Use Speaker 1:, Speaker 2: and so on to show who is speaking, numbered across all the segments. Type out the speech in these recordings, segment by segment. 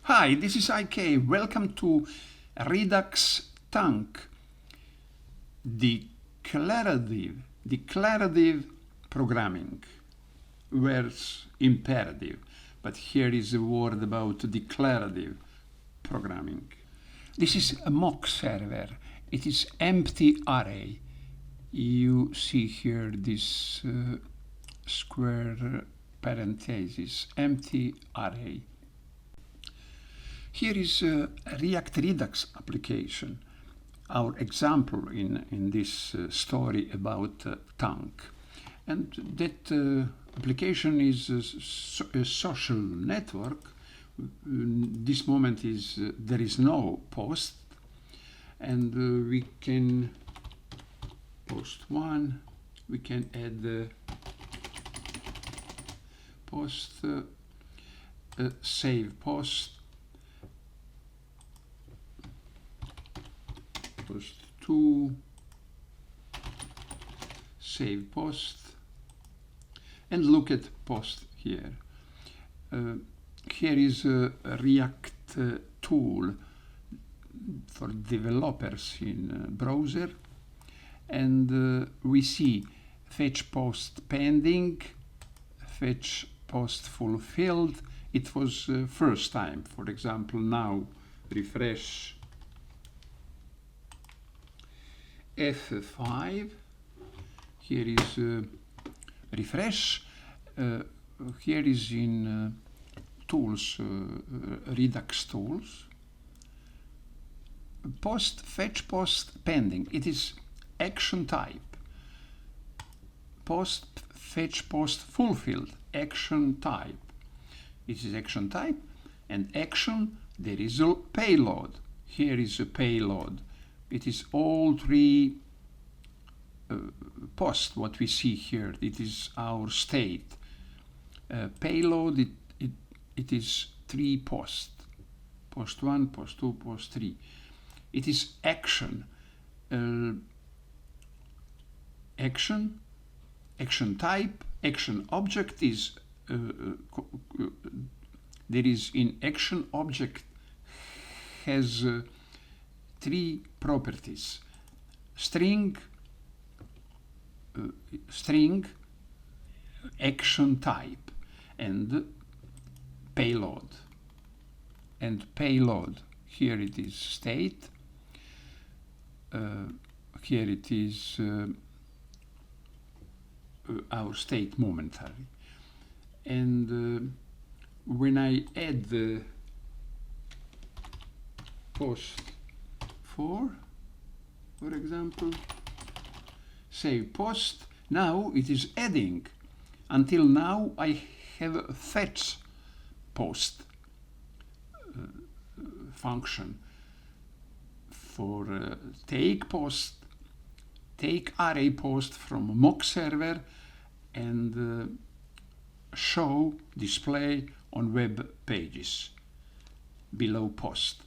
Speaker 1: Hi, this is IK. Welcome to Redux Thunk Declarative programming. Where's imperative? But here is a word about declarative programming. This is a mock server. It is empty array. You see here this square parenthesis, empty array. Here is a React Redux application, our example in this story about Thunk. And that application is a social network. This moment is there is no post, and we can post one. We can add the post, save post. Post 2, save post, and look at post here. Here is a React tool for developers in browser, and we see fetch post pending, fetch post fulfilled. It was first time. For example, now refresh F5. Here is refresh. Here is in tools, Redux tools. Post, fetch post pending. It is action type. Post, fetch post fulfilled. Action type. It is action type, and action, there is a payload. Here is a payload. It is all three posts, what we see here. It is our state. Payload, it is three posts. Post 1, post 2, post 3. It is action. Action type, action object is, there is in action object has three properties: string, action type, and payload. And payload, here it is state, here it is our state momentary. And when I add the post 4, for example, save post, now it is adding. Until now I have a fetch post function for take post, take array post from mock server, and show, display on web pages below post.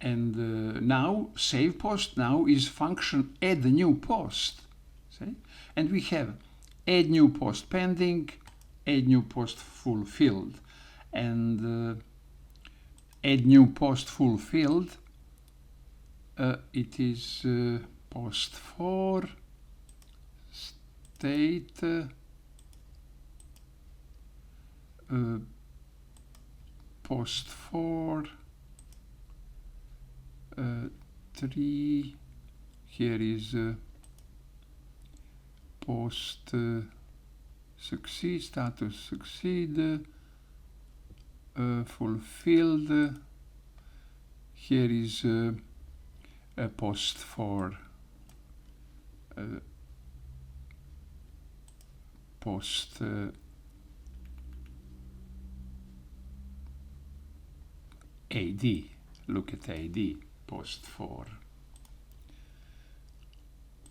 Speaker 1: And now save post now is function add new post. See? And we have add new post pending, add new post fulfilled, and add new post fulfilled. It is post 4 state post 4 3. Here is post succeed, status succeed, fulfilled. Here is post 4 post AD. Look at AD. Post 4.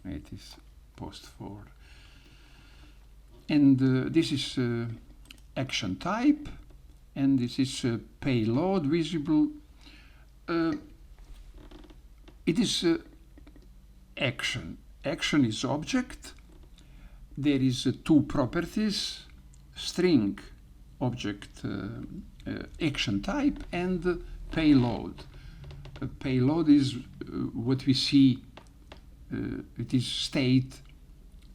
Speaker 1: It is post 4. And this is action type, and this is payload visible. It is action. Action is object. There is two properties: string object action type and payload. Payload is what we see, it is state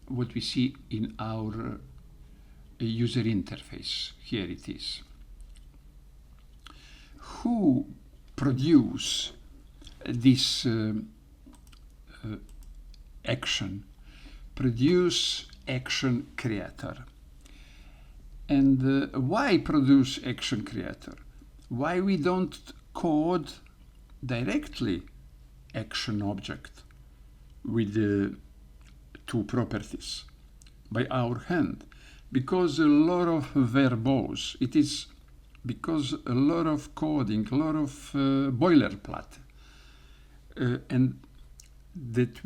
Speaker 1: what we see in our user interface. Here it is. Who produce this action? Produce action creator. And why produce action creator? Why we don't code directly action object with the two properties by our hand? Because a lot of verbose, it is because a lot of coding, a lot of boilerplate, and that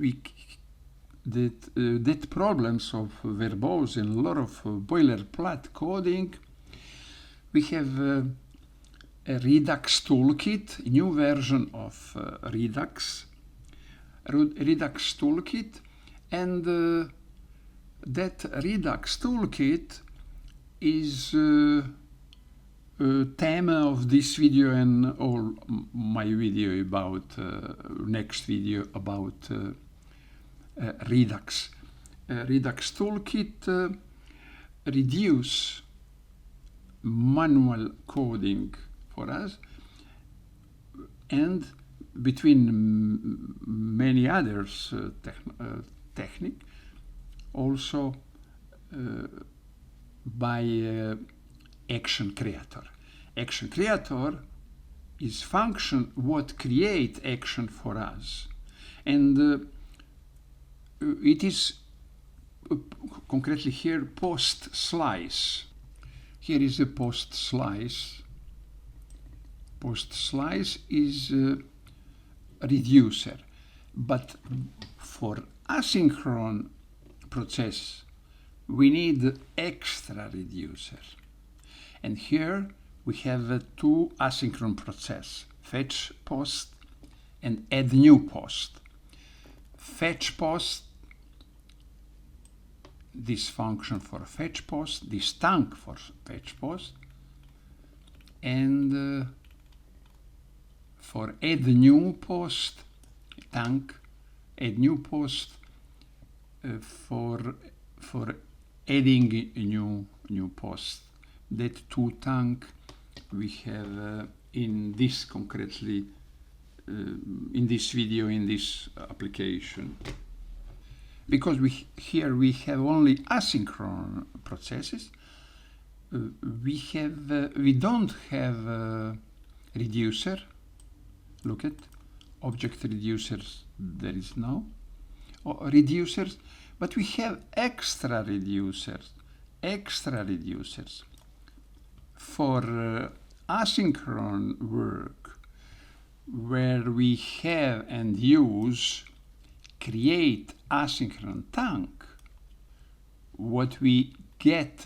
Speaker 1: problems of verbose and a lot of boilerplate coding, we have a Redux toolkit, a new version of Redux toolkit, and that Redux toolkit is theme of this video and all my video about next video about Redux. Redux toolkit reduce manual coding for us, and between many others technique, also by action creator. Action creator is function what create action for us, and it is concretely here post slice. Here is a post slice. Post slice is a reducer, but for asynchronous process we need extra reducer. And here we have two asynchronous process, fetch post and add new post. Fetch post, this function for fetch post, this thunk for fetch post, and for add new post, thunk, add new post, for adding a new post. That two thunk we have in this concretely in this video, in this application. Because here we have only asynchronous processes, we don't have reducer. Look at object reducers, there is no reducers, but we have extra reducers for asynchronous work, where we have and use create asynchronous thunk. What we get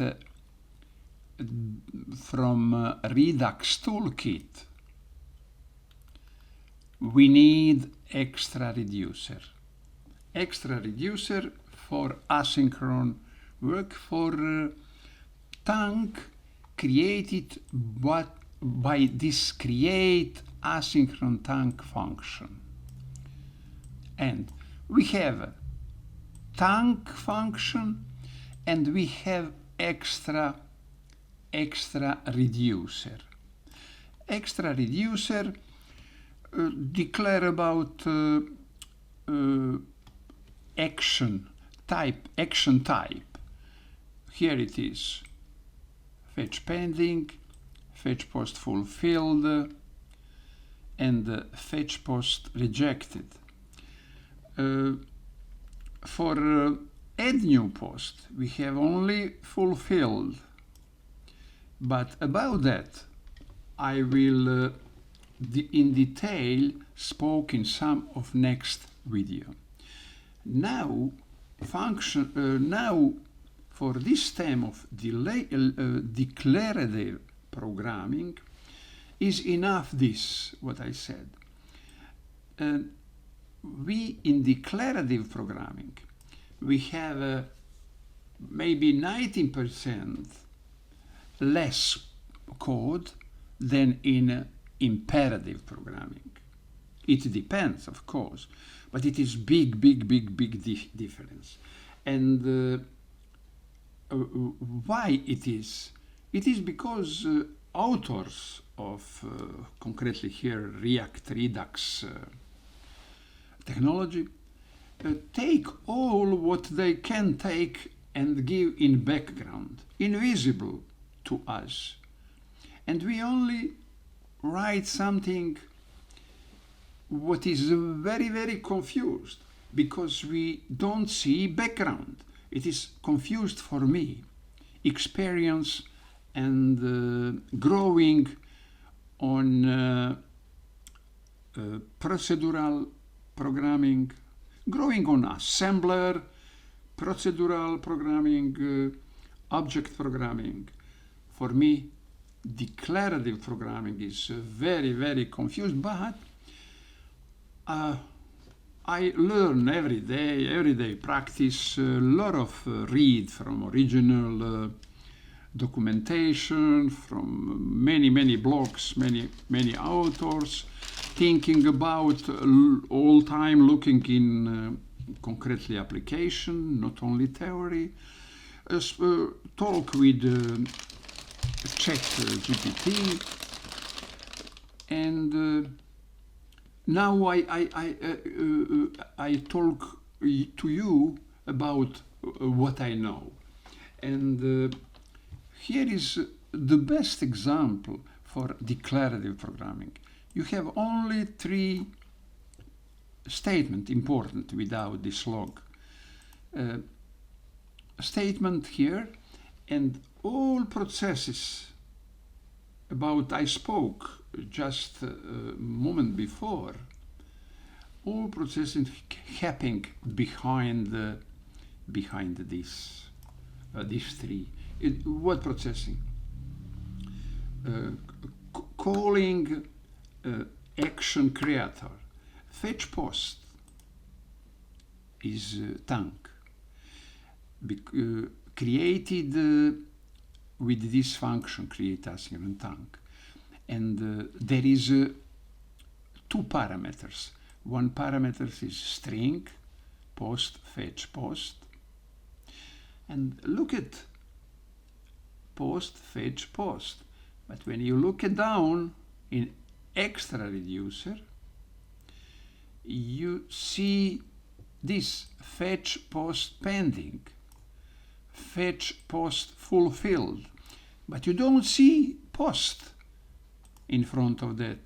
Speaker 1: from Redux toolkit, we need extra reducer for asynchronous work, for thunk created by this create asynchronous thunk function. And we have a thunk function and we have extra reducer. Extra reducer declare about action type. Here it is: fetch pending, fetch post fulfilled, and fetch post rejected. For add new post, we have only fulfilled, but about that I will in detail spoke in some of next video. Now for this theme of declarative programming is enough this what I said. We in declarative programming we have maybe 19% less code than in imperative programming. It depends, of course, but it is big difference. And why it is? It is because authors of, concretely here, Redux technology, take all what they can take and give in background, invisible to us. And we only write something what is very confused, because we don't see background. It is confused for me. Experience and growing on procedural programming, growing on assembler, procedural programming, object programming. For me, declarative programming is very confused, but I learn every day practice, a lot of read from original documentation, from many blogs, many authors, thinking about all time looking in concretely application, not only theory, talk with ChatGPT, and now I talk to you about what I know. And here is the best example for declarative programming. You have only 3 statements important without this log. Statement here, and all processes about I spoke just a moment before, all processes happening behind these 3. What processing? Calling action creator. Fetch post is Thunk, created with this function, create asynchronous Thunk. And there is 2 parameters. One parameter is string, post, fetch, post. And look at post, fetch, post. But when you look it down in extra reducer, you see this fetch post pending, fetch post fulfilled, but you don't see post in front of that.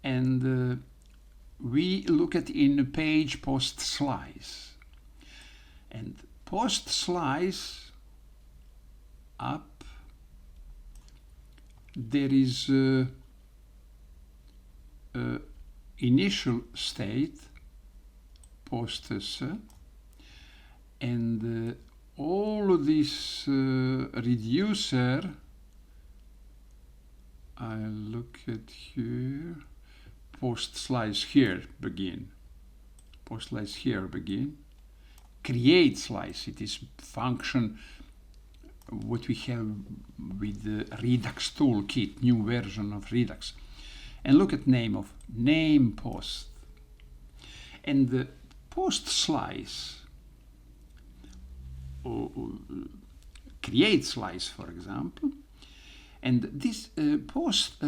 Speaker 1: And we look at in page post slice, and post slice up, there is initial state posts, and all of this reducer, I look at here, post slice here begin, post slice here begin, create slice, it is function what we have with the Redux toolkit, new version of Redux. And look at name post, and the post slice, create slice, for example, and this post,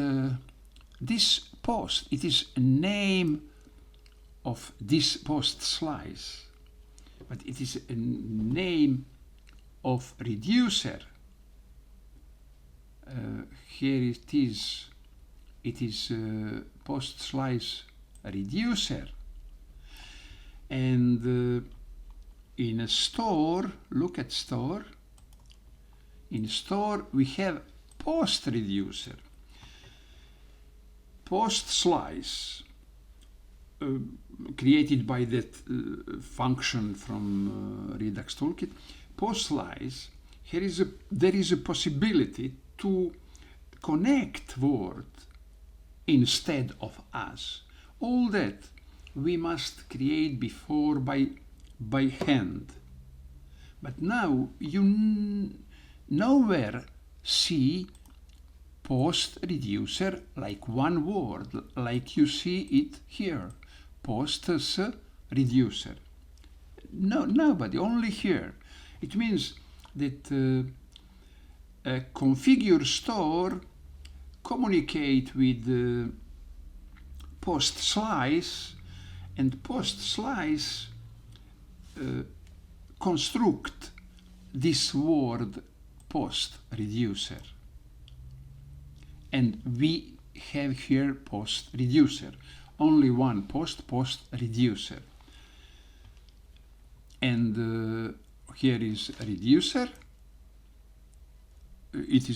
Speaker 1: it is a name of this post slice, but it is a name of reducer. Here it is post slice reducer. And in a store, look at store. In store we have post reducer, post slice, created by that function from Redux toolkit. Post slice, there is a possibility to connect word instead of us. All that we must create before by hand. But now you nowhere see post reducer like one word, like you see it here. Posts reducer. No, nobody, only here. It means that a configure store communicate with post slice, and post slice construct this word post reducer. And we have here post reducer, only one post reducer. And here is reducer. It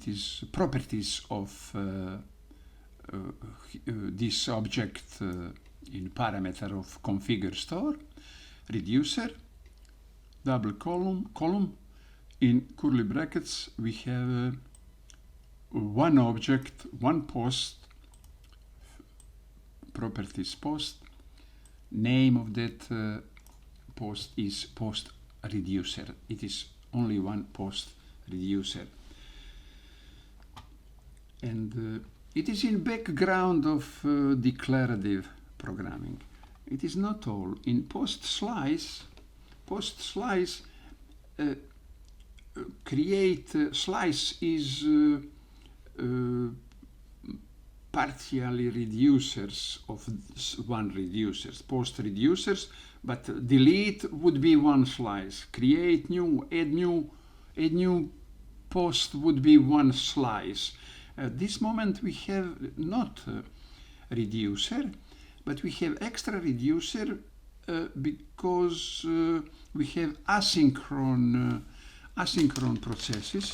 Speaker 1: is properties of this object in parameter of configure store. Reducer, double column. In curly brackets we have one object, one post, properties post. Name of that post is post reducer. It is only one post reducer. And it is in background of declarative programming. It is not all. In post slice create slice is partially reducers of one reducers, post reducers, but delete would be one slice. Create new, add new post would be one slice. At this moment we have not reducer, but we have extra reducer because we have asynchron processes,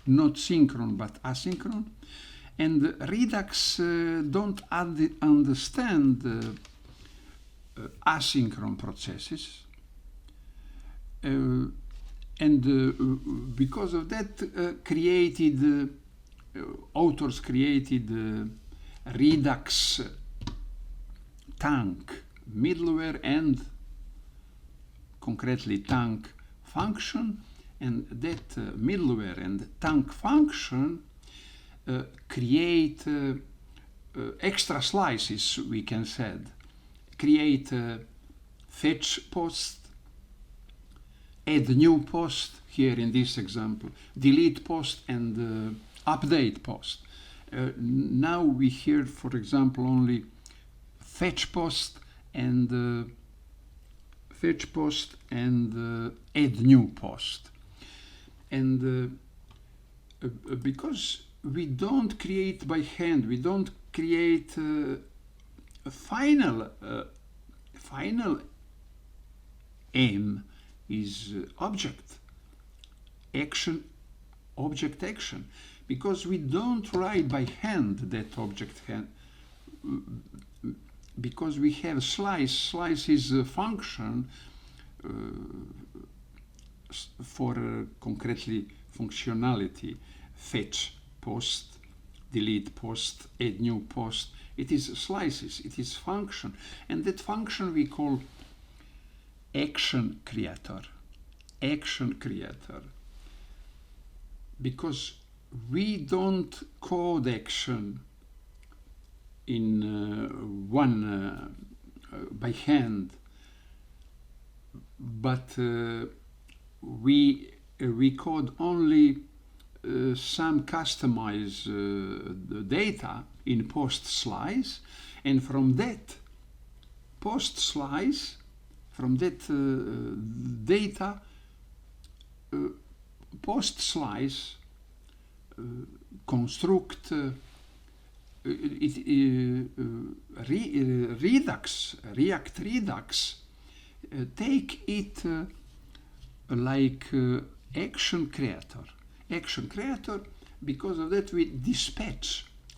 Speaker 1: not synchron but asynchron. And Redux don't understand asynchron processes, and because of that, authors created Redux Thunk middleware and concretely Thunk function, and that middleware and Thunk function create extra slices, we can say. Create fetch post, add new post, here in this example, delete post and update post. Now we hear, for example, only fetch post and add new post. And because we don't create by hand, we don't create a final aim is object action, because we don't write by hand that object because we have slice is a function for concretely functionality, fetch post, delete post, add new post. It is slices, it is function, and that function we call action creator, because we don't code action in by hand, but we code only some customize the data in post slice, and from that post slice, from that data, post slice construct React Redux take it like action creator. Because of that we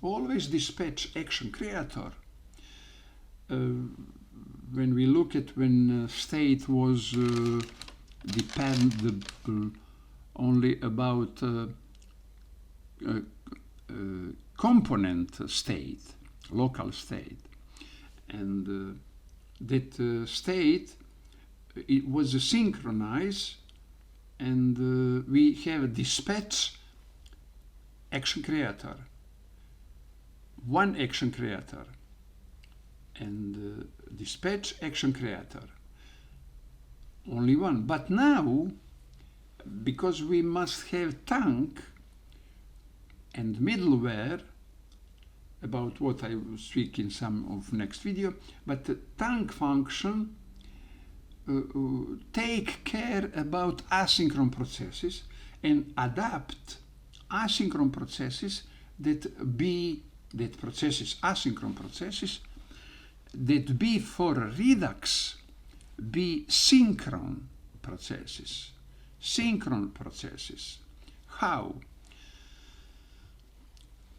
Speaker 1: always dispatch action creator. When we look at when state was dependable only about component state, local state, and that state, it was synchronized, and we have dispatch action creator, one action creator, and dispatch action creator, only one. But now, because we must have Thunk and middleware, about what I will speak in some of next video, but the Thunk function take care about asynchronous processes and adapt asynchronous processes asynchronous processes that be for Redux be synchronous processes. How?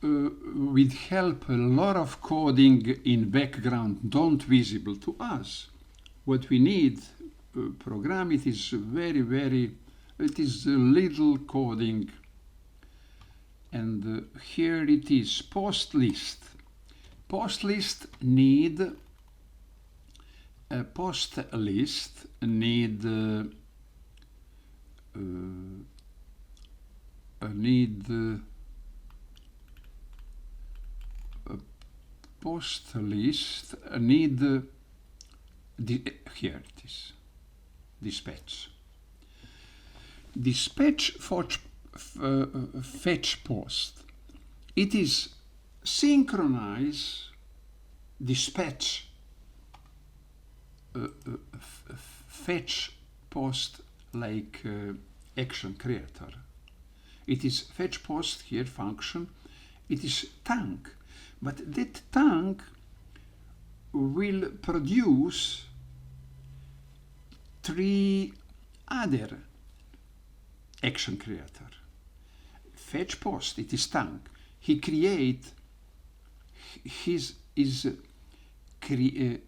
Speaker 1: With help a lot of coding in background don't visible to us. What we need program, it is it is little coding, and here it is post list. Post list need a post list need post list need here it is dispatch fetch post. It is synchronize dispatch fetch post like action creator. It is fetch post here function. It is Thunk, but that Thunk will produce 3 other action creator. Fetch post, it is Thunk. He create his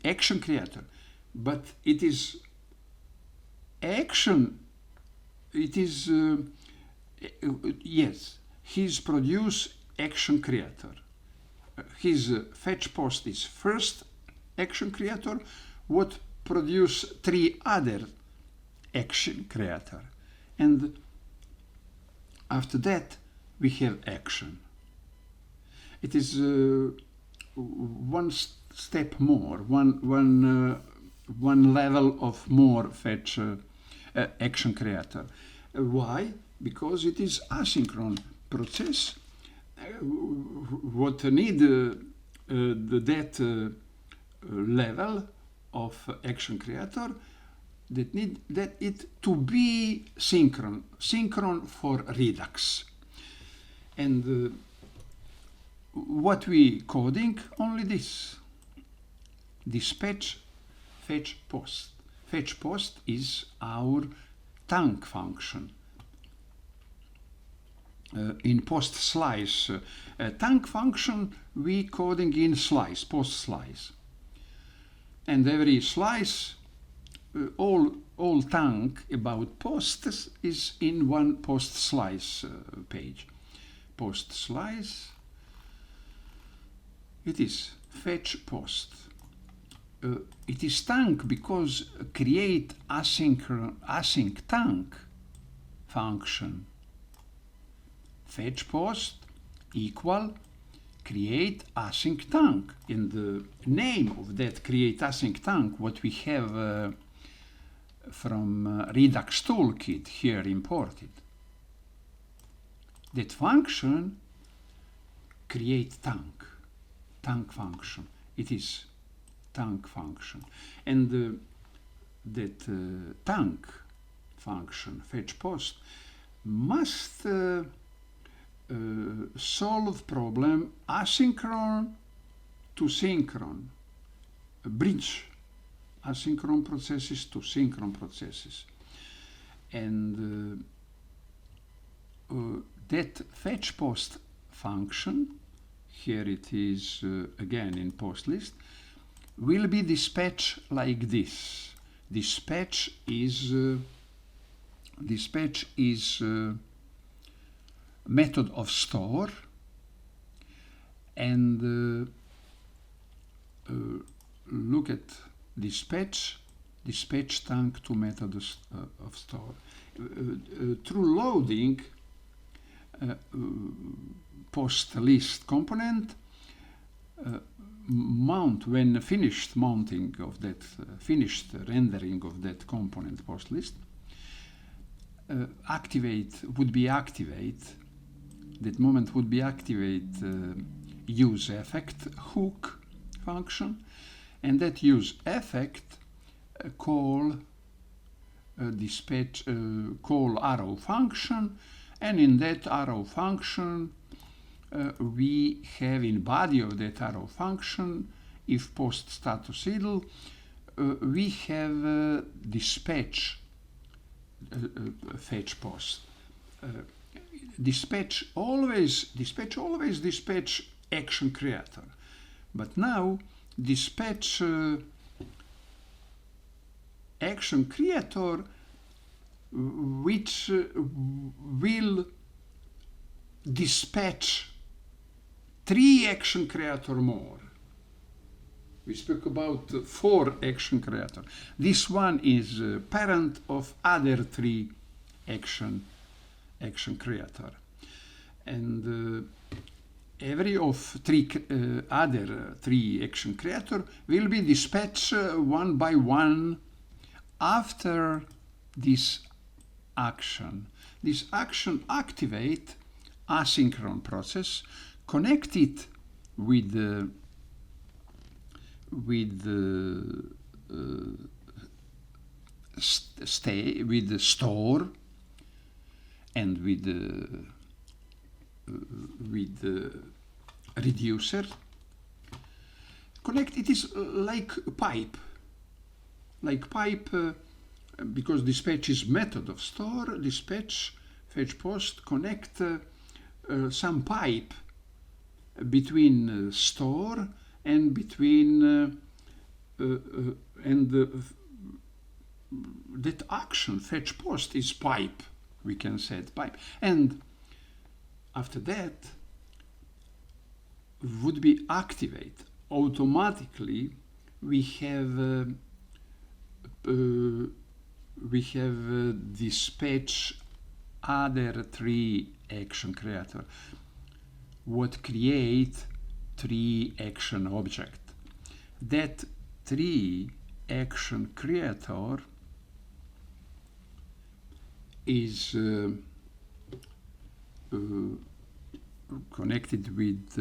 Speaker 1: action creator, but it is action. It is yes. He's produce action creator. His fetch post is first action creator. What produce 3 other action creator, and after that we have action. It is one step more, one level of more fetch action creator. Why? Because it is asynchronous process. What need that level of action creator, that need that it to be synchron for Redux. And what we coding? Only this. Dispatch fetch post. Fetch post is our Thunk function. In post slice Thunk function, we coding in slice, post slice, and every slice, all Thunk about posts is in one post slice page. Post slice, it is fetch post. It is Thunk because create async Thunk function. Fetch post equal create async Thunk. In the name of that create async Thunk, what we have from Redux toolkit here imported. That function create Thunk function. It is Thunk function, and that Thunk function fetch post must solve problem asynchron to synchron, bridge asynchron processes to synchron processes, and that fetch post function, here it is again in post list, will be dispatch like this. Dispatch is method of store, and look at dispatch Thunk to method of store. Through loading post list component, mount when finished mounting of that finished rendering of that component post list, would be activate use effect hook function, and that use effect call call arrow function, and in that arrow function we have in body of that arrow function, if post status idle, we have dispatch fetch post. Dispatch always dispatch action creator, but now dispatch action creator, which will dispatch 3 action creator more. We spoke about 4 action creator. This one is parent of other 3 action creator, and every of other 3 action creator will be dispatched one by one after this action. This action activate asynchronous process, connect it with the store and with the reducer. Connect it is like pipe, because dispatch is method of store. Dispatch fetch post connect some pipe between store and between that action fetch post is pipe, we can set pipe, and after that would be activate automatically. We have dispatch other 3 action creator, what create 3 action object. That 3 action creator is connected with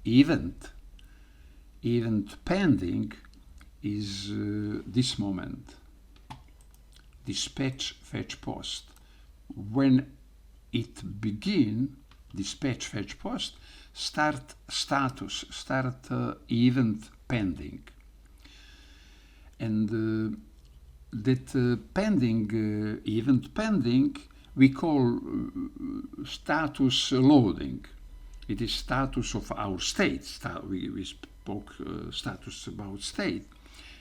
Speaker 1: event. Event pending is this moment. Dispatch fetch post. When it begin, dispatch fetch post, start status, start event pending. And that pending, event pending, we call status loading. It is status of our state. We spoke status about state.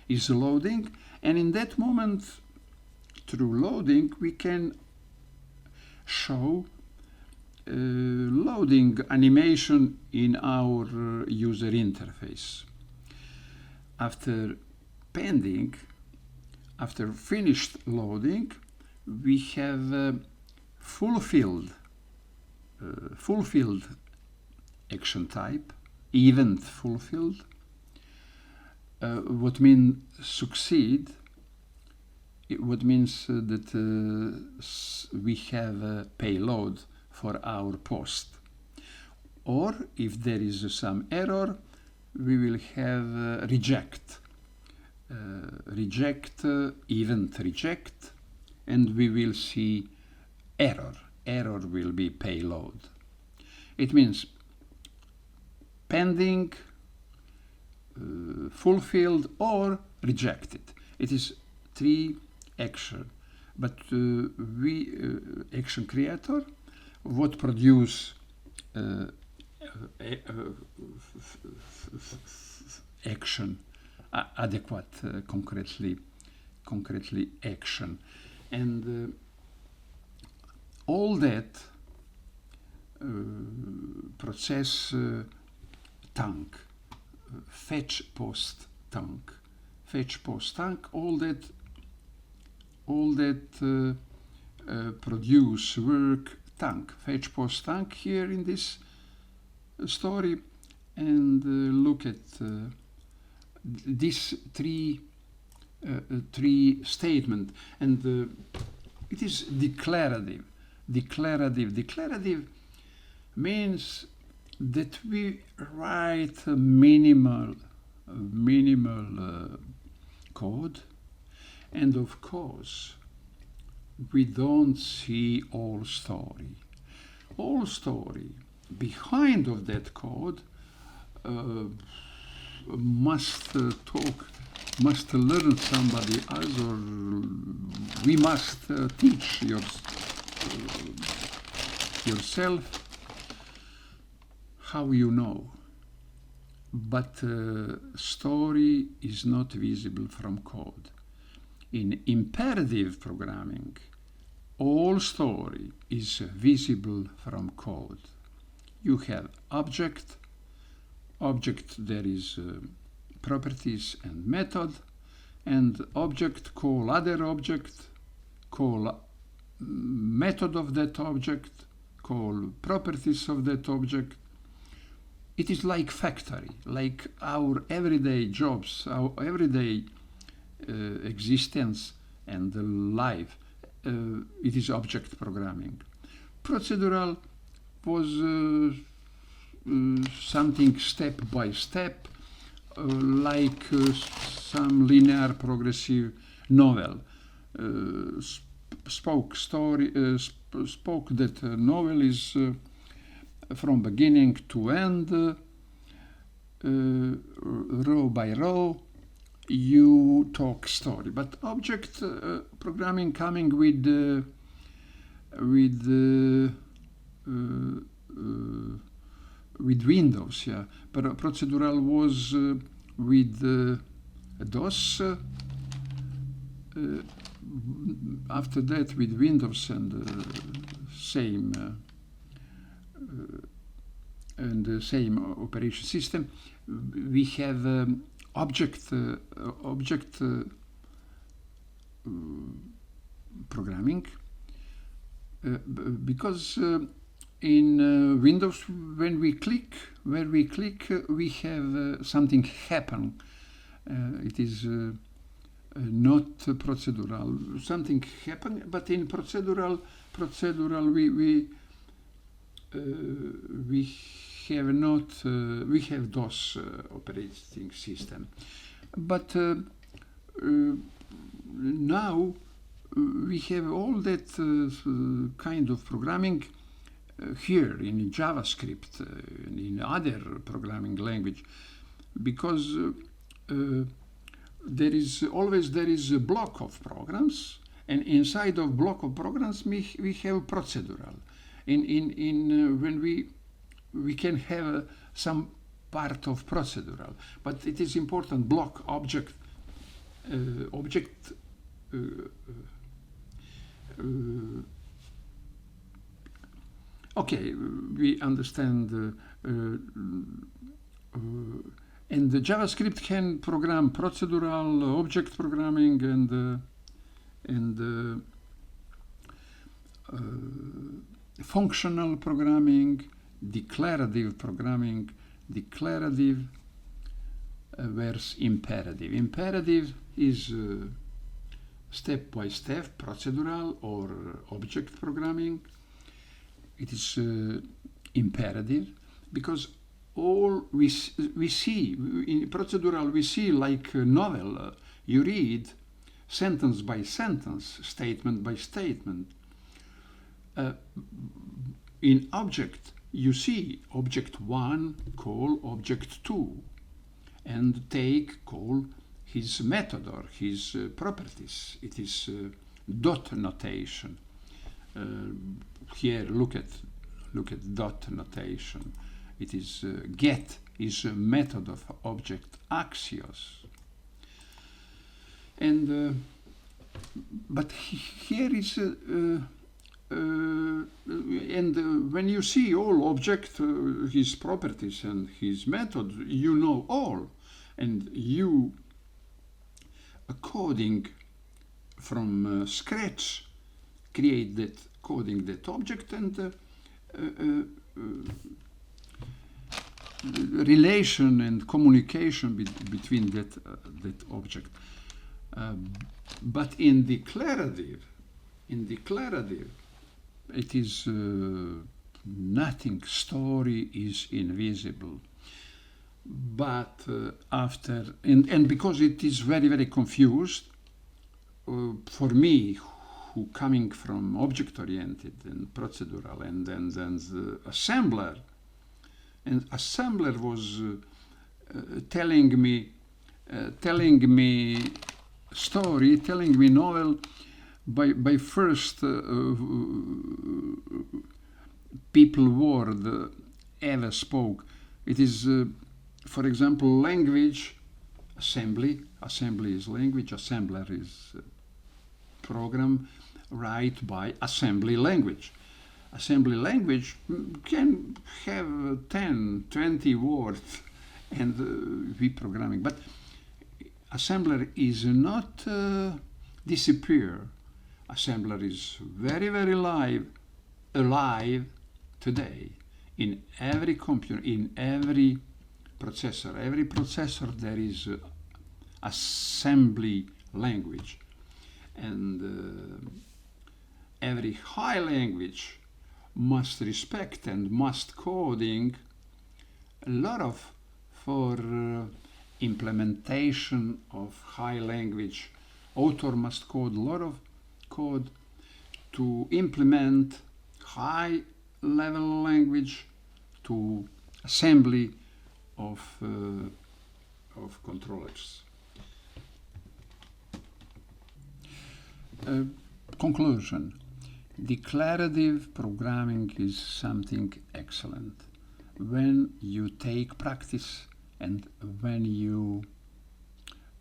Speaker 1: Is loading, and in that moment, through loading, we can show loading animation in our user interface. After pending, after finished loading, we have fulfilled action type, event fulfilled. What means succeed? What means that we have a payload for our post. Or if there is some error, we will have reject. Event reject, and we will see error. Error will be payload. It means pending, fulfilled, or rejected. It is 3 action, but action creator what produce action adequate, concretely action, and all that process Thunk, fetch post Thunk, all that produce work Thunk, fetch post Thunk here in this story and look at these three statements. And it is declarative. Declarative means that we write a minimal code, and of course we don't see all story. All story behind of that code must learn somebody else, or we must teach yourself how you know. But story is not visible from code. In imperative programming, all story is visible from code. You have object there is properties and method, and object call other object, call method of that object, call properties of that object. It is like factory, like our everyday jobs, our everyday existence and life. It is object programming. Procedural was something step by step, like some linear progressive novel. Spoke that novel is from beginning to end, row by row, you talk story. But object programming coming with Windows, yeah. But procedural was with DOS. After that, with Windows and the same operation system, we have object programming, because in Windows, when we click, we have something happen. It is not procedural. Something happen, but in procedural we have not. We have DOS operating system, but now we have all that kind of programming here in JavaScript, in other programming language, because there is a block of programs, and inside of block of programs we have procedural. When we can have some part of procedural, but it is important block object okay, we understand, and the JavaScript can program procedural, object programming, and functional programming, declarative programming, declarative versus imperative. Imperative is step by step procedural or object programming. It is imperative because all we see in procedural, we see like a novel. You read sentence by sentence, statement by statement. In object, you see object 1 call object 2 and call his method or his properties. It is dot notation. Here look at dot notation. It is get is a method of object Axios. And but here is and when you see all object, his properties and his method, you know all, and you coding from scratch, create that coding that object, and relation and communication between that object. But in declarative, it is nothing. Story is invisible. But after, and because it is very, very confused, for me, who coming from object-oriented and procedural, and then the assembler, and assembler was telling me story, telling me novel by first people word ever spoke. It is, for example, language, assembly. Assembly is language, assembler is program write by assembly language. Assembly language can have 10, 20 words and reprogramming, but assembler is not disappear. Assembler is very, very alive today in every computer, in every processor. Every processor there is assembly language, and every high language must respect and must coding a lot of for implementation of high language. Author must code a lot of code to implement high level language to assembly of controllers. Conclusion. Declarative programming is something excellent when you take practice and when you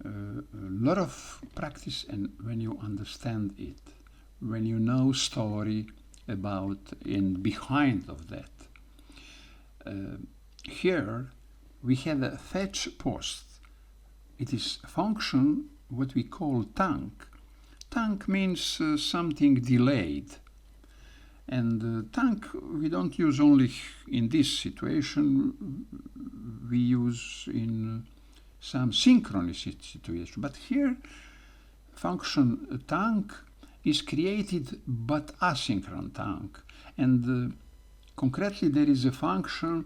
Speaker 1: a lot of practice and when you understand it, when you know story about and behind of that. Here we have a fetch post. It is a function what we call thunk. Thunk means something delayed. And thunk we don't use only in this situation, we use in some synchronous situation. But here function thunk is created but asynchronous thunk. And concretely there is a function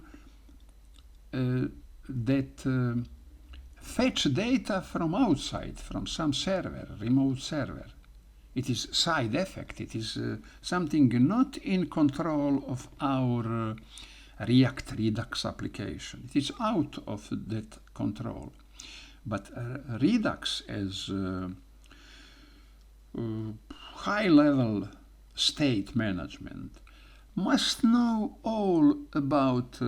Speaker 1: that fetch data from outside, from some server, remote server. It is side effect. It is something not in control of our React Redux application. It is out of that control. But Redux as high-level state management must know all about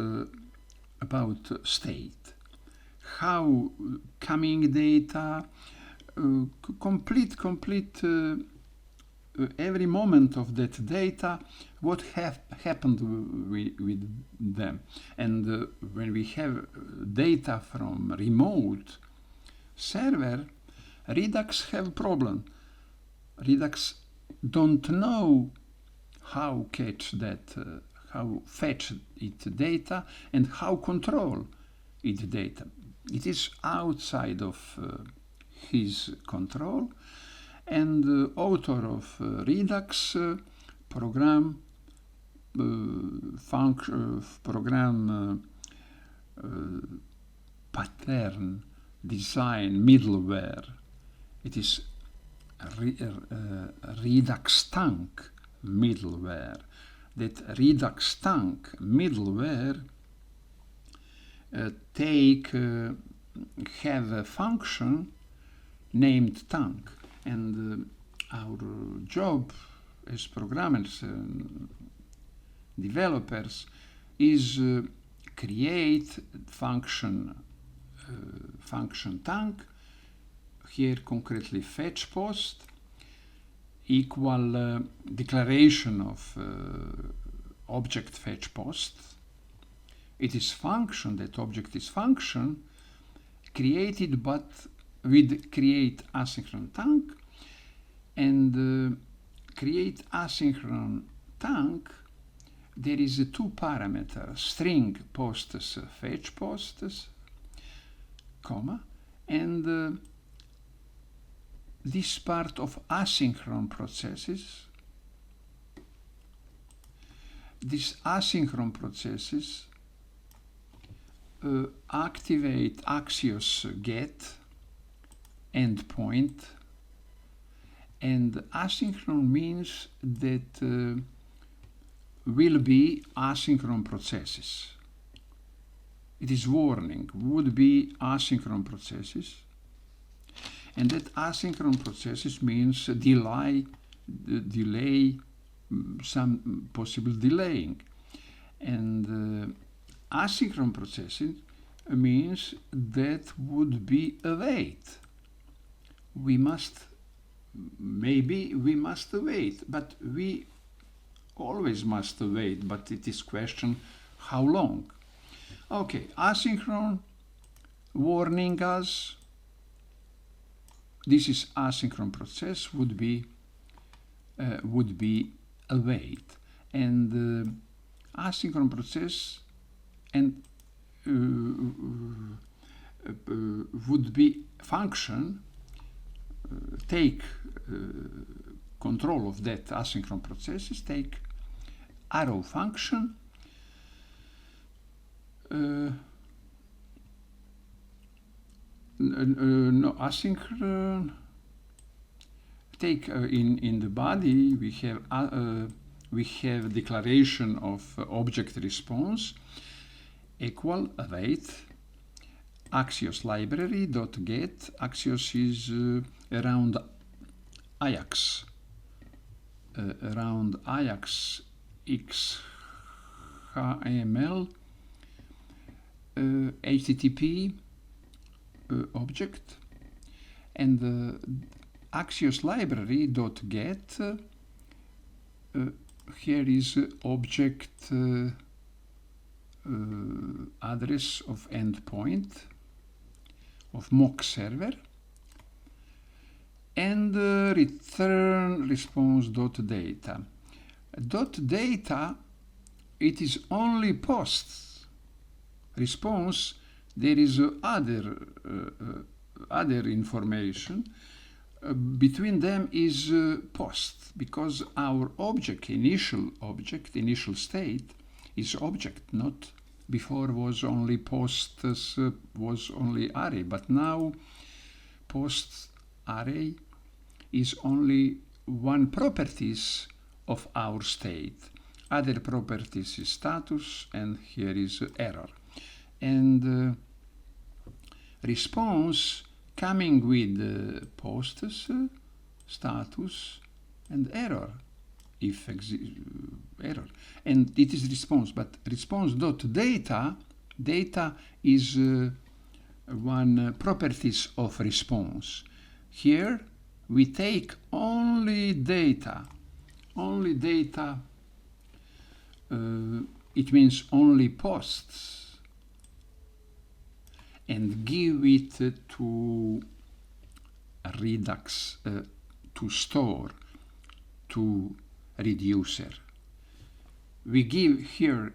Speaker 1: state, how coming data, complete every moment of that data, what happened with them. And when we have data from remote server, Redux have problem. Redux don't know how catch that, how fetch it data and how control it data. It is outside of his control, and the author of Redux program pattern design middleware. It is Redux Thunk middleware. That Redux Thunk middleware have a function named Thunk, and our job as programmers and developers is create function Thunk. Here concretely fetch post equal declaration of object fetch post. It is function, that object is function created but with create asynchronous thunk, and create asynchronous thunk there is a two parameter string posts fetch posts, comma, and this part of asynchronous processes. These asynchronous processes activate Axios get endpoint, and asynchronous means that will be asynchronous processes. It is warning, would be asynchronous processes, and that asynchronous processes means delay, some possible delaying, and asynchronous processing means that would be await. Maybe we must await, but we always must await, but it is question how long. Okay, asynchronous warning us, this is asynchronous process, would be await, and asynchronous process and would be function take control of that asynchronous processes, take arrow function no asynchronous take in the body we have declaration of object response equal await Axios library dot get. Axios is around Ajax XHTML HTTP object, and Axios library dot get here is object address of endpoint of mock server, and return response dot data. Dot data, it is only posts. Response, there is other information. Between them is post, because our initial state is object, not before was only posts, was only array, but now post array is only one properties of our state. Other properties is status, and here is error. And response coming with posts, status, and error. If error, and it is response, but response.data, data is one properties of response. Here we take only data, it means only posts, and give it to Redux to store to reducer. We give here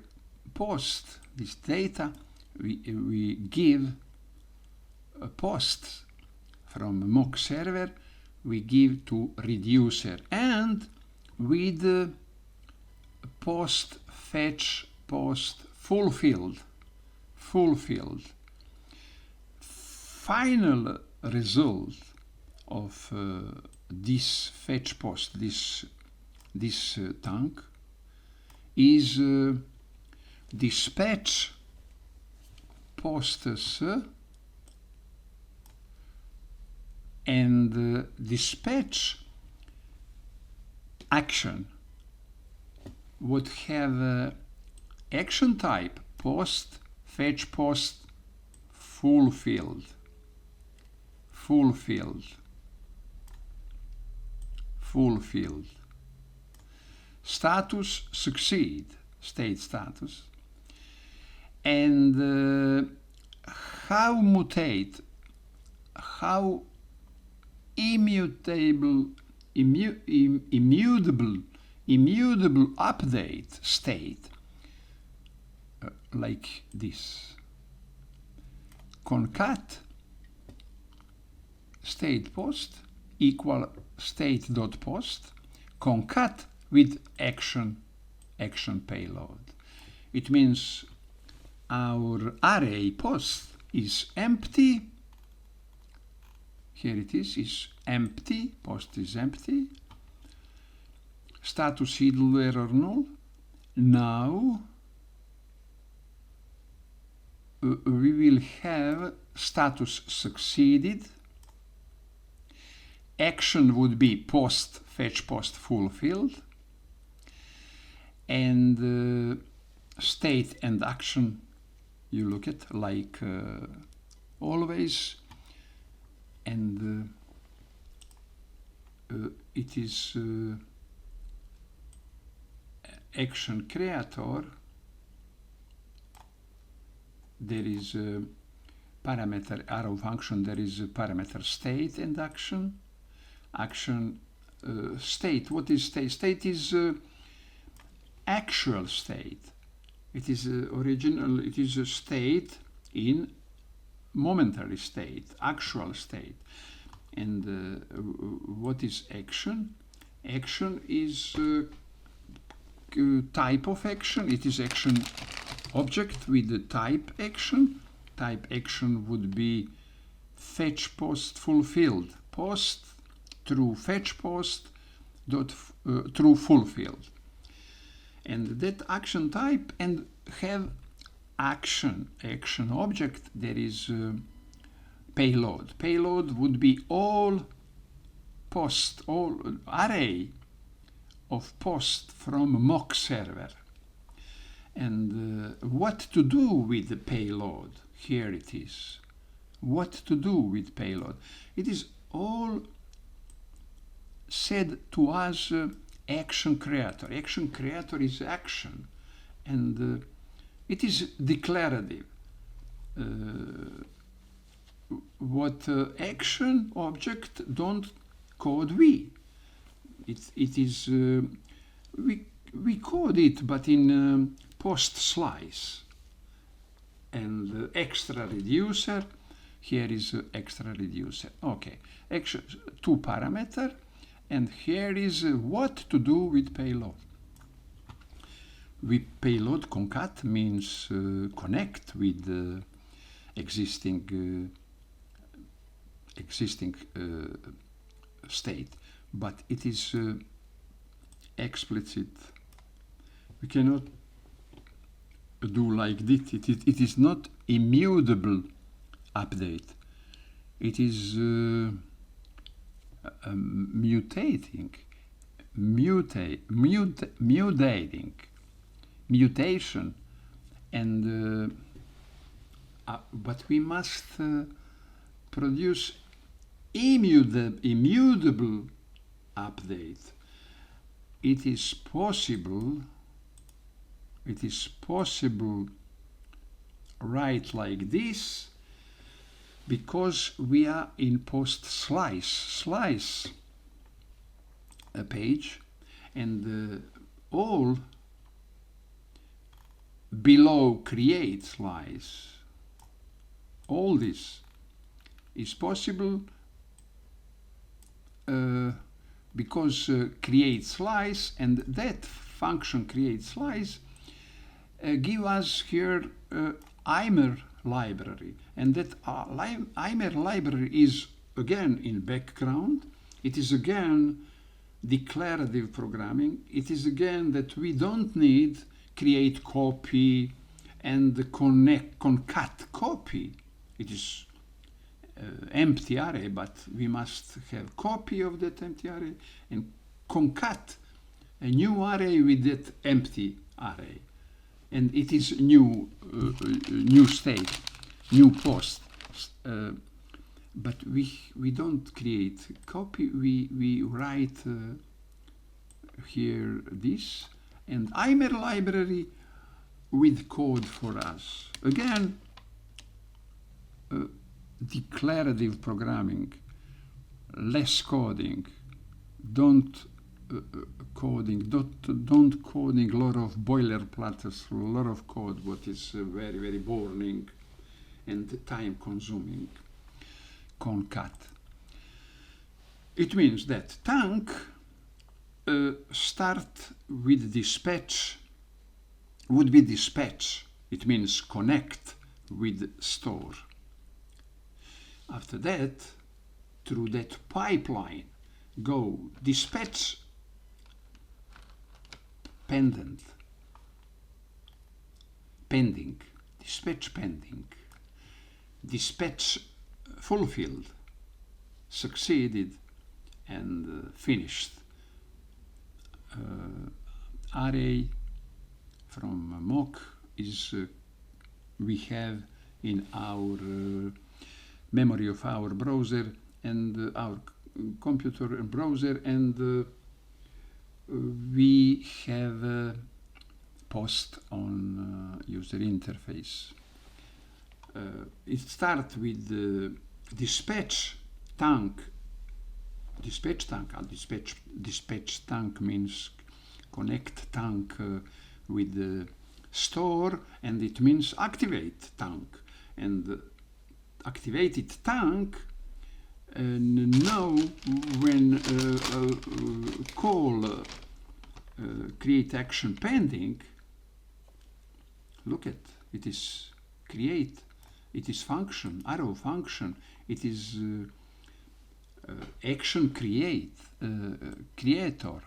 Speaker 1: post, this data, we give a post from mock server, we give to reducer, and with post fetch post fulfilled. Final result of this fetch post, this Thunk, is dispatch posts and dispatch action would have action type post fetch post fulfilled. Status succeed, state status. And how mutate, how immutable update state like this. Concat state post equal state.post concat with action payload. It means our array post is empty. Here it is empty, post is empty. Status idle error null. Now we will have status succeeded. Action would be post, fetch post fulfilled. And state and action, you look at like always. And it is action creator. There is a parameter arrow function. There is a parameter state and action. Action state. What is state? State is actual state. It is original. It is a state in momentary state, actual state. And what is action? Action is type of action. It is action object with the type action. Type action would be fetch post fulfilled. Post through fetch post dot through fulfilled. And that action type and have action object. There is payload. Payload would be all post, all array of post from mock server. And what to do with the payload? Here it is. What to do with payload? It is all said to us action creator. Action creator is action, and it is declarative. What action object don't code we. It is we code it, but in post slice. And extra reducer. Here is extra reducer. Okay, action 2 parameter, and here is what to do with payload. With payload concat means connect with existing state, but it is explicit. We cannot do like this. It is not immutable update. It is mutating, mutation, and but we must produce immutable update. It is possible write like this because we are in post slice a page, and all below create slice. All this is possible because create slice, and that function create slice give us here Eimer library, and that Eimer library is again in background. It is again declarative programming. It is again that we don't need create copy and concat copy. It is empty array, but we must have copy of that empty array and concat a new array with that empty array. And it is new state, new post. But we don't create copy. We write here this, and Eimer library with code for us. Again, declarative programming, less coding. Don't coding, don't coding a lot of boilerplate, a lot of code, what is very, very boring and time consuming. Concat. It means that Thunk start with dispatch, would be dispatch. It means connect with store. After that, through that pipeline, go dispatch pending, dispatch pending, dispatch fulfilled, succeeded, and finished. Array from mock is we have in our memory of our browser and our computer and browser, and we have post on user interface. It starts with dispatch Thunk. Dispatch Thunk means connect Thunk with the store, and it means activate Thunk. And activated Thunk know when call create action pending. Look at it is create, it is function, arrow function, it is action create, creator,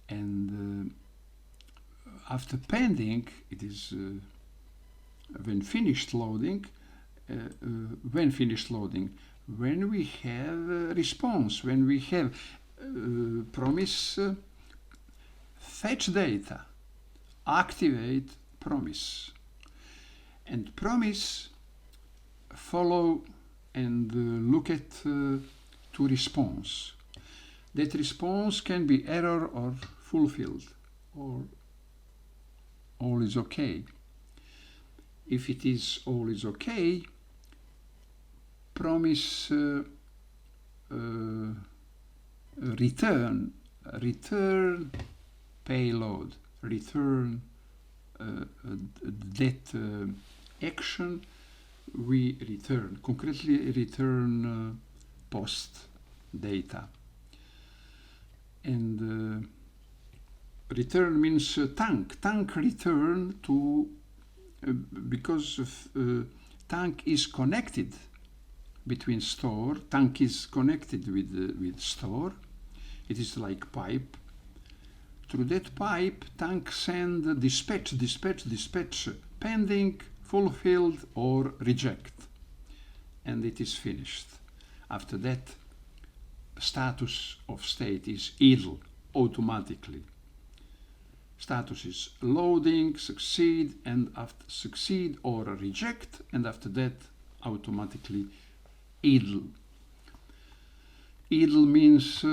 Speaker 1: and after pending it is when finished loading. When we have response, when we have promise fetch data, activate promise, and promise follow and look at to response. That response can be error or fulfilled, or all is okay. If it is all is okay, promise return payload, return that action we return, concretely return post data. And return means Thunk return to, because Thunk is connected between store, Thunk is connected with store. It is like pipe. Through that pipe, Thunk send dispatch, pending, fulfilled, or reject, and it is finished. After that, status of state is idle automatically. Status is loading, succeed, and after succeed or reject, and after that automatically idle. Idle means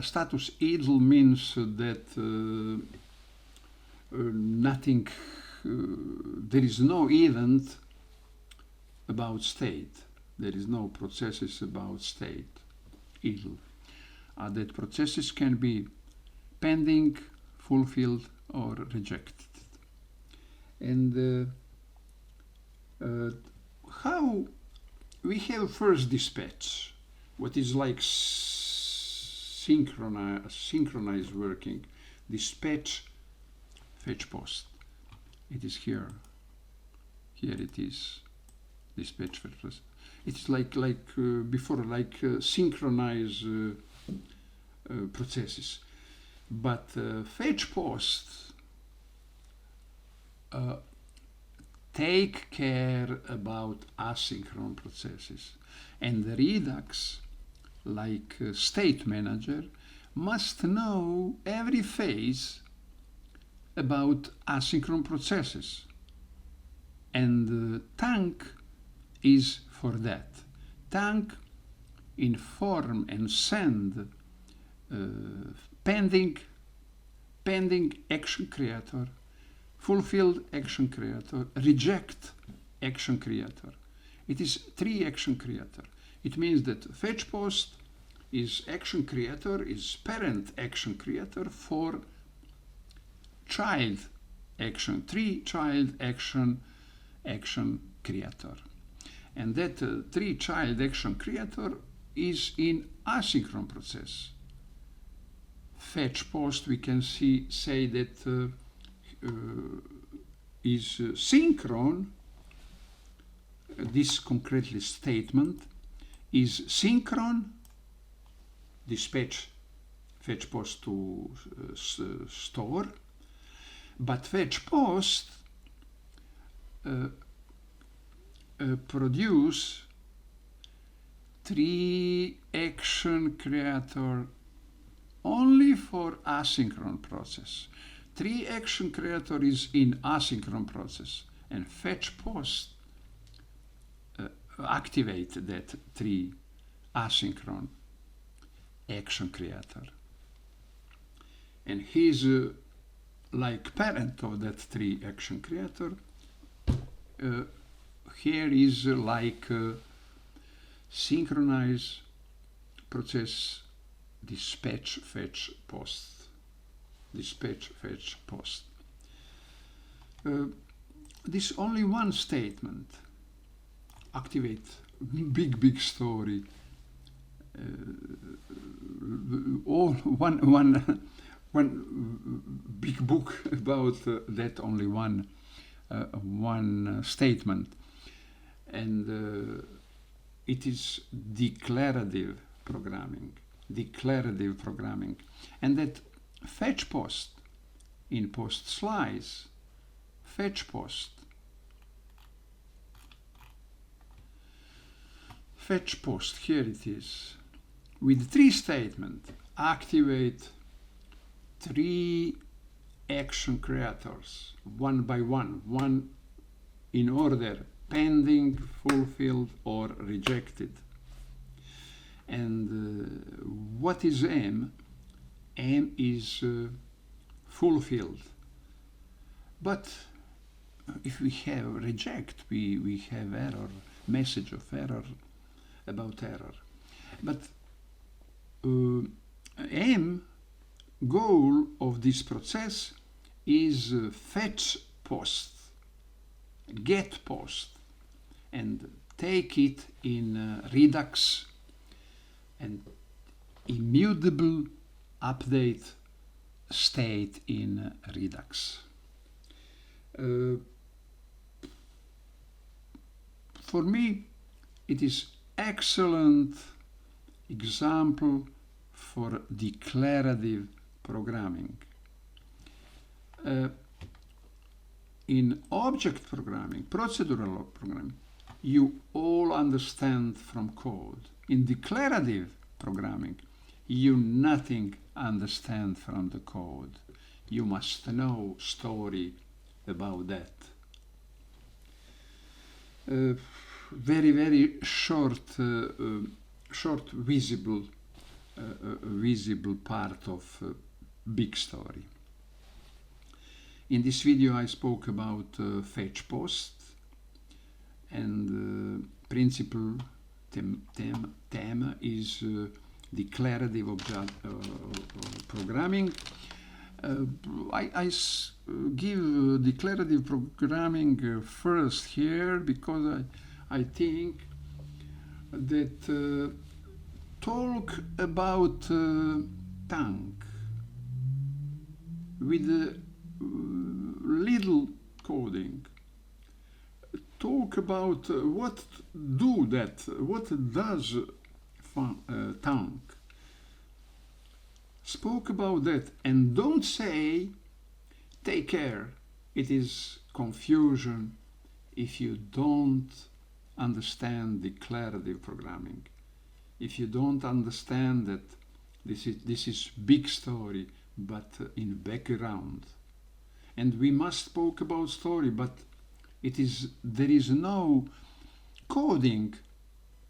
Speaker 1: status idle means that nothing, there is no event about state. There is no processes about state. Idle. That processes can be pending, fulfilled, or rejected. And how we have first dispatch, what is like synchronized working. Dispatch fetch post. It is here. Here it is. Dispatch fetch post. It's like before, like synchronize processes. But fetch post take care about asynchronous processes, and the Redux, like state manager, must know every phase about asynchronous processes, and Thunk is for that. Thunk inform and send pending action creator, fulfilled action creator, reject action creator. It is 3 action creator. It means that fetch post is action creator, is parent action creator for child action, 3 child action creator. And that 3 child action creator is in asynchronous process. Fetch post, we can say that is synchron. This concretely statement is synchron, dispatch fetch post to store, but fetch post produce 3 action creator only for asynchronous process. 3 action creator is in asynchronous process, and fetch post activate that 3 asynchronous action creator. And he's like parent of that 3 action creator. Here is like synchronize process dispatch fetch post. Dispatch fetch post. This only one statement activate big story. All one big book about that only one statement, and it is declarative programming, and that fetch post in post slice, fetch post here it is, with 3 statements activate 3 action creators one by one in order, pending, fulfilled or rejected. And what is M? M is fulfilled. But if we have reject, we have error, message of error, about error. But M goal of this process is fetch post, get post, and take it in Redux and immutable update state in Redux. For me, it is excellent example for declarative programming. In object programming, procedural programming, you all understand from code. In declarative programming, you nothing understand from the code. You must know story about that. Very short visible part of big story. In this video I spoke about fetch post and principle theme is declarative programming. I give declarative programming first here because I think that talk about Thunk with little coding, talk about what does Thunk, spoke about that, and don't say take care, it is confusion if you don't understand declarative programming, if you don't understand that this is big story but in background. And we must spoke about story, but there is no coding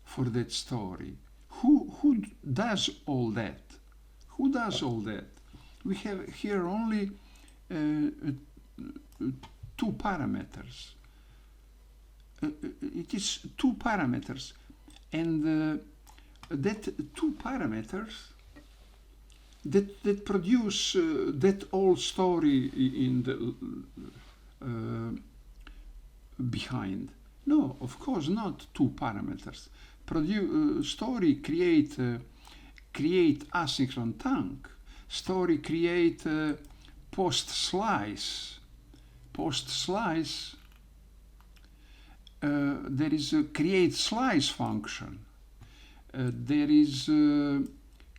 Speaker 1: for that story. Who does all that? Who does all that? We have here only 2 parameters. It is 2 parameters, and that two parameters that produce that whole story in the behind. No, of course not two parameters. Story create asynchron thunk. Story create post slice. Post slice. There is a create slice function. There is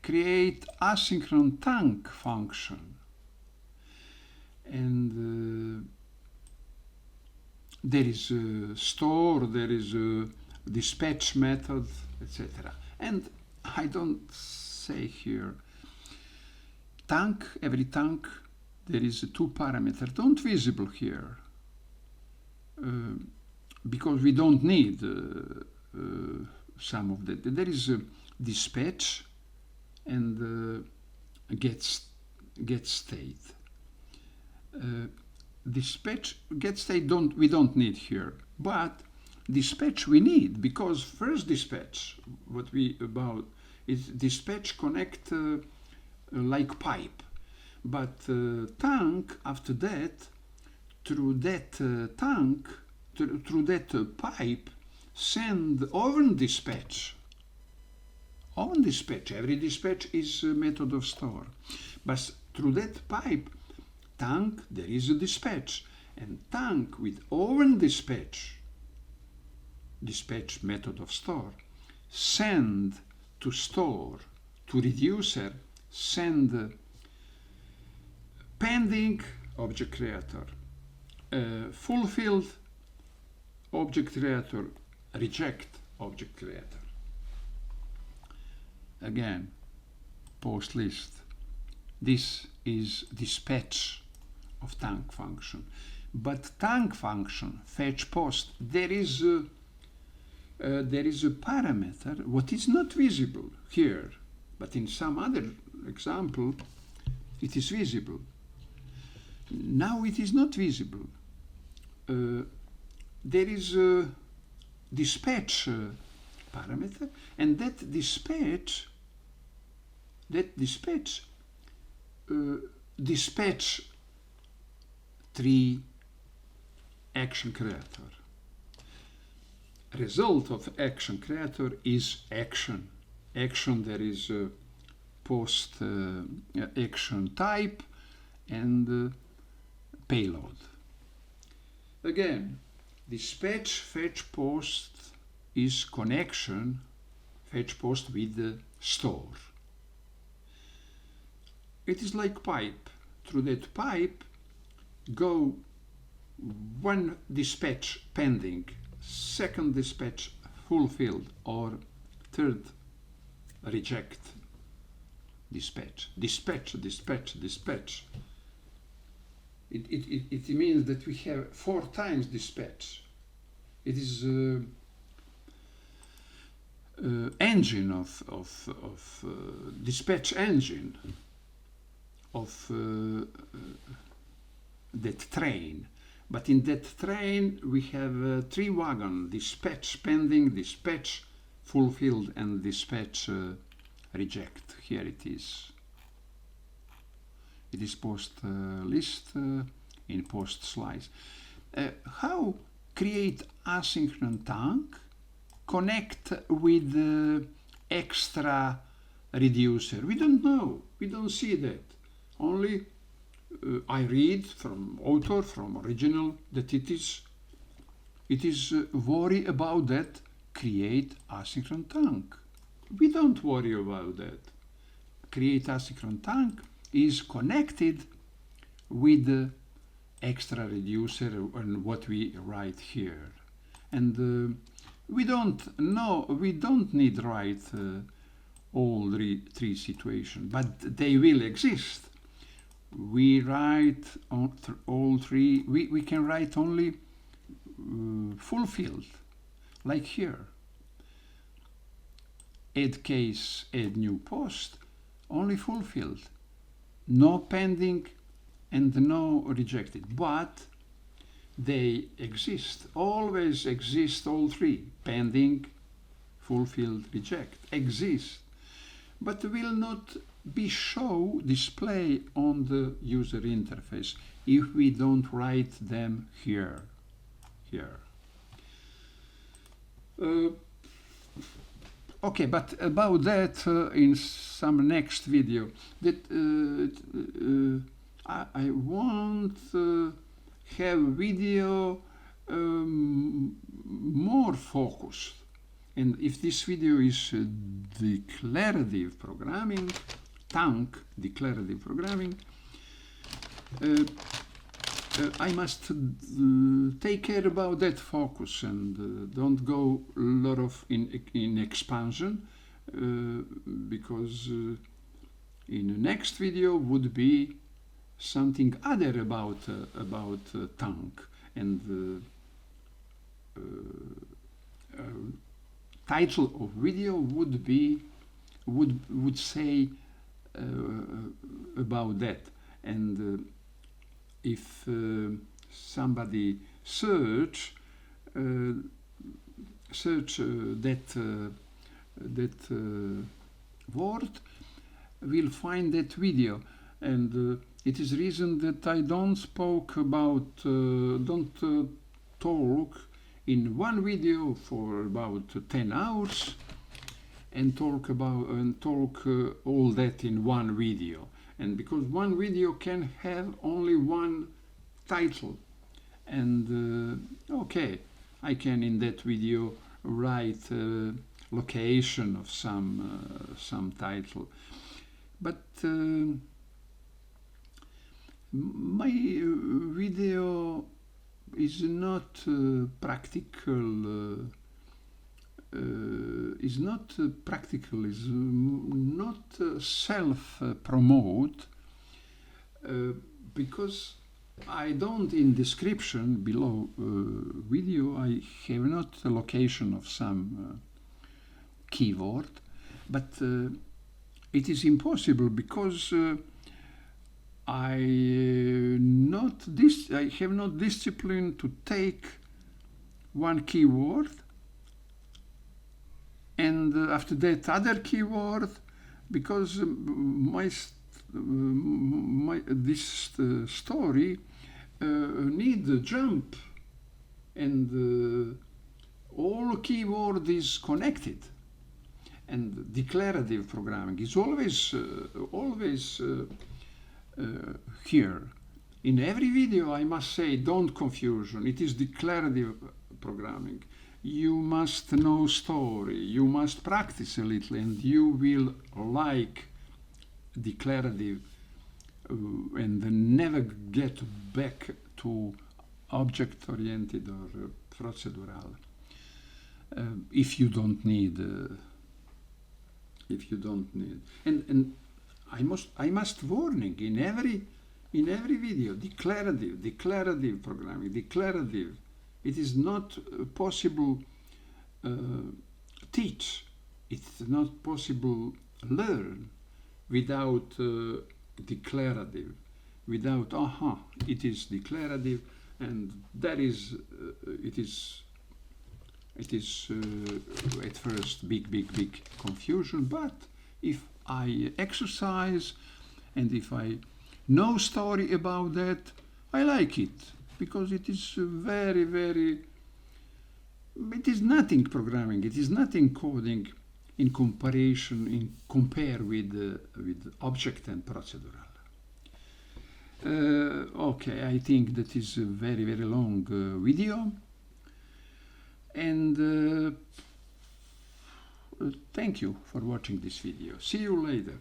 Speaker 1: create asynchron thunk function, and there is a store, there is a dispatch method, etc. And I don't say here thunk, every thunk, there is a two parameter, don't visible here, because we don't need some of that. There is a dispatch and get state. Dispatch get state we don't need here, but dispatch we need, because first dispatch what we about is dispatch connect like pipe, but thunk after that through that thunk through that pipe send oven dispatch. Oven dispatch, every dispatch is a method of store, but through that pipe thunk there is a dispatch, and thunk with oven dispatch method of store send to store to reducer, send pending object creator, fulfilled object creator, reject object creator. Again, post list. This is dispatch of thunk function. But thunk function, fetch post, there is a parameter what is not visible here, but in some other example it is visible. Now it is not visible. There is a dispatch parameter, and that dispatch dispatch three action creator. Result of action creator is action. Action, there is a post action type and payload. Again, dispatch fetch post is connection, fetch post with the store. It is like pipe. Through that pipe go one dispatch pending, second dispatch fulfilled, or third reject dispatch. Dispatch. It means that we have 4 times dispatch. It is engine of dispatch engine of that train. But in that train we have 3 wagons: dispatch pending, dispatch fulfilled, and dispatch reject. Here it is. It is post list in post slice. How create asynchron thunk? Connect with extra reducer. We don't know. We don't see that. Only I read from author, from original, that it is worry about that, create asynchron thunk. We don't worry about that. Create asynchron thunk is connected with the extra reducer and what we write here. And we don't need write all 3 situations, but they will exist. We write all 3, we can write only fulfilled, like here. Add case, add new post, only fulfilled. No pending and no rejected, but they exist, always exist, all 3, pending, fulfilled, reject, exist, but will not be display on the user interface if we don't write them here. Okay, but about that in some next video. That I want have video more focused, and if this video is declarative programming, Thunk declarative programming, I must take care about that focus and don't go a lot of in expansion, because in the next video would be something other about Thunk, and title of video would say about that. And if somebody search that word, will find that video, and it is reason that I don't talk in one video for about 10 hours and talk all that in one video. And because one video can have only one title, and okay, I can in that video write location of some title, but my video is not practical. Is not self-promote, because I don't, in description below video, I have not a location of some keyword, but it is impossible because I have not discipline to take one keyword and after that other keyword, because this story need a jump, and all keyword is connected. And declarative programming is always here. In every video I must say, don't confusion, it is declarative programming. You must know story, you must practice a little, and you will like declarative and never get back to object-oriented or procedural if you don't need. And I must warning in every video, declarative programming, declarative. It is not possible teach. It's not possible learn without declarative. Without it is declarative, and that is it is at first big confusion. But if I exercise and if I know story about that, I like it, because it is very, it is nothing programming, it is nothing coding in compare with object and procedural. Okay, I think that is a very long video, and thank you for watching this video. See you later.